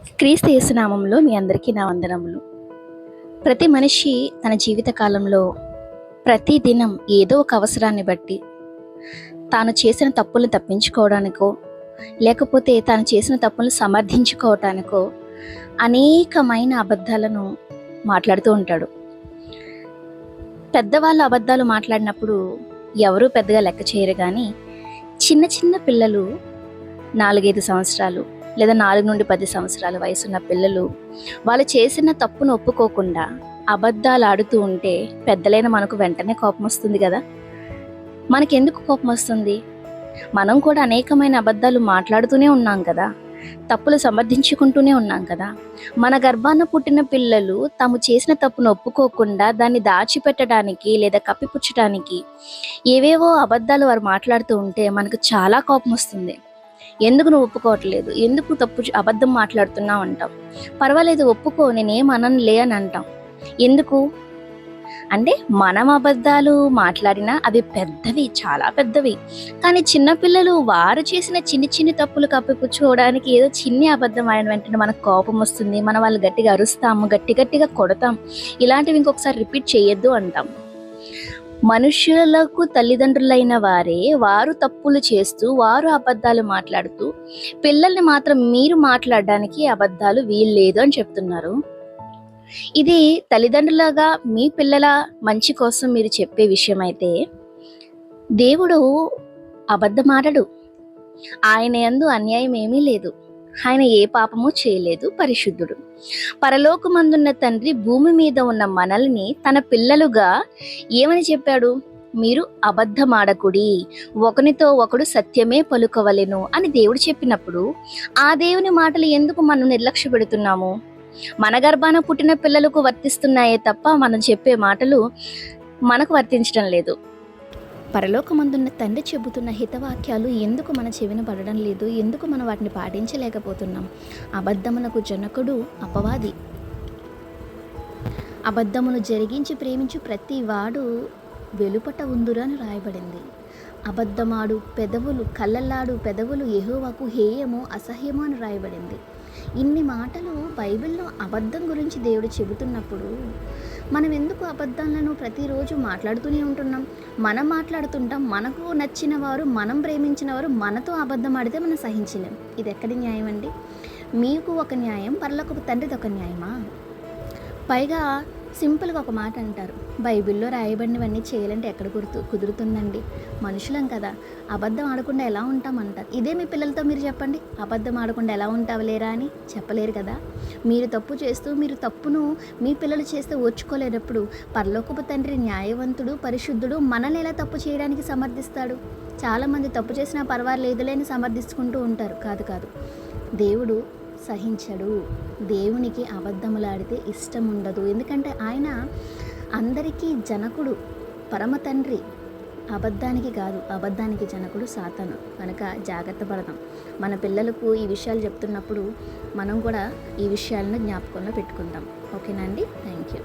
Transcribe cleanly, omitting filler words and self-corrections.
క్రీస్తు యేసునామంలో మీ అందరికీ నా వందనములు. ప్రతి మనిషి తన జీవిత కాలంలో ప్రతి దినం ఏదో ఒక అవసరాన్ని బట్టి తాను చేసిన తప్పులను తప్పించుకోవడానికో, లేకపోతే తాను చేసిన తప్పులను సమర్థించుకోవటానికో అనేకమైన అబద్ధాలను మాట్లాడుతూ ఉంటాడు. పెద్దవాళ్ళు అబద్ధాలు మాట్లాడినప్పుడు ఎవరూ పెద్దగా లెక్క చేయరు, కానీ చిన్న చిన్న పిల్లలు 4-5 సంవత్సరాలు లేదా 4-10 సంవత్సరాల వయసున్న పిల్లలు వాళ్ళు చేసిన తప్పును ఒప్పుకోకుండా అబద్ధాలు ఆడుతూ ఉంటే పెద్దలైన మనకు వెంటనే కోపం వస్తుంది కదా. మనకెందుకు కోపం వస్తుంది? మనం కూడా అనేకమైన అబద్ధాలు మాట్లాడుతూనే ఉన్నాం కదా, తప్పులు సమర్థించుకుంటూనే ఉన్నాం కదా. మన గర్భాన పుట్టిన పిల్లలు తాము చేసిన తప్పును ఒప్పుకోకుండా దాన్ని దాచిపెట్టడానికి లేదా కప్పిపుచ్చడానికి ఏవేవో అబద్ధాలు వారు మాట్లాడుతూ ఉంటే మనకు చాలా కోపం వస్తుంది. ఎందుకు నువ్వు ఒప్పుకోవట్లేదు, ఎందుకు అబద్ధం మాట్లాడుతున్నావు అంటాం. పర్వాలేదు ఒప్పుకో, నేనేం అననులే అని అంటాం. ఎందుకు అంటే మనం అబద్ధాలు మాట్లాడినా అవి పెద్దవి, చాలా పెద్దవి. కానీ చిన్నపిల్లలు వారు చేసిన చిన్ని చిన్ని తప్పులు కప్పిపుచ్చుకోవడానికి ఏదో చిన్ని అబద్ధం ఆయన వెంటనే మనకు కోపం వస్తుంది. మనం వాళ్ళు గట్టిగా అరుస్తాము, గట్టిగా కొడతాం. ఇలాంటివి ఇంకొకసారి రిపీట్ చేయొద్దు అంటాం. మనుషులకు తల్లిదండ్రులైన వారు తప్పులు చేస్తూ, వారు అబద్ధాలు మాట్లాడుతూ, పిల్లల్ని మాత్రం మీరు మాట్లాడడానికి అబద్ధాలు వీల్లేదు అని చెప్తున్నారు. ఇది తల్లిదండ్రులుగా మీ పిల్లల మంచి కోసం మీరు చెప్పే విషయం అయితే, దేవుడు అబద్ధమాడడు. ఆయన యందు అన్యాయం ఏమీ లేదు. ఆయన ఏ పాపము చేయలేదు, పరిశుద్ధుడు. పరలోకమందున్న తండ్రి భూమి మీద ఉన్న మనల్ని తన పిల్లలుగా ఏమని చెప్పాడు? మీరు అబద్ధమాడకుడి, ఒకనితో ఒకడు సత్యమే పలుకవలెను అని దేవుడు చెప్పినప్పుడు ఆ దేవుని మాటలు ఎందుకు మనం నిర్లక్ష్య పెడుతున్నాము? మన గర్భాన పుట్టిన పిల్లలకు వర్తిస్తున్నాయే తప్ప మనం చెప్పే మాటలు మనకు వర్తించడం లేదు. పరలోకమందున్న తండ్రి చెబుతున్న హితవాక్యాలు ఎందుకు మన చెవిన పడడం లేదు? ఎందుకు మనం వాటిని పాటించలేకపోతున్నాం? అబద్ధమునకు జనకుడు అపవాది. అబద్ధమును జరిగించి ప్రేమించు ప్రతి వాడు వెలుపట ఉందురు అని రాయబడింది. అబద్ధమాడు పెదవులు, కళ్ళల్లాడు పెదవులు యెహోవాకు హేయము, అసహ్యము అని రాయబడింది. ఇన్ని మాటలు బైబిల్లో అబద్ధం గురించి దేవుడు చెబుతున్నప్పుడు మనం ఎందుకు అబద్ధాలను ప్రతిరోజు మాట్లాడుతూనే ఉంటున్నాం? మనం మాట్లాడుతుంటాం, మనకు నచ్చిన వారు, మనం ప్రేమించిన వారు మనతో అబద్ధం ఆడితే మనం సహించలేం. ఇది ఎక్కడి న్యాయం అండి? మీకు ఒక న్యాయం, పరలోకపు తండ్రిది ఒక న్యాయమా? పైగా సింపుల్గా ఒక మాట అంటారు, బైబిల్లో రాయబడినవన్నీ చేయాలంటే ఎక్కడ కుదురుతుందండి? మనుషులం కదా, అబద్ధం ఆడకుండా ఎలా ఉంటామంటారు. ఇదే మీ పిల్లలతో మీరు చెప్పండి, అబద్ధం ఆడకుండా ఎలా ఉంటావలేరా అని చెప్పలేరు కదా. మీరు తప్పు చేస్తూ మీరు తప్పును మీ పిల్లలు చేస్తే ఓర్చుకోలేనప్పుడు పరలోకపు తండ్రి న్యాయవంతుడు, పరిశుద్ధుడు, మనల్ని ఎలా తప్పు చేయడానికి సమర్థిస్తాడు? చాలామంది తప్పు చేసినా పర్వాలేదులే అని సమర్థించుకుంటూ ఉంటారు. కాదు, దేవుడు సహించడు. దేవునికి అబద్ధములాడితే ఇష్టం ఉండదు. ఎందుకంటే ఆయన అందరికీ జనకుడు, పరమ తండ్రి. అబద్ధానికి కాదు, అబద్ధానికి జనకుడు సాతాను. కనుక జాగ్రత్త పడదాం. మన పిల్లలకు ఈ విషయాలు చెప్తున్నప్పుడు మనం కూడా ఈ విషయాలను జ్ఞాపకంలో పెట్టుకుందాం. ఓకేనా అండి? Thank you.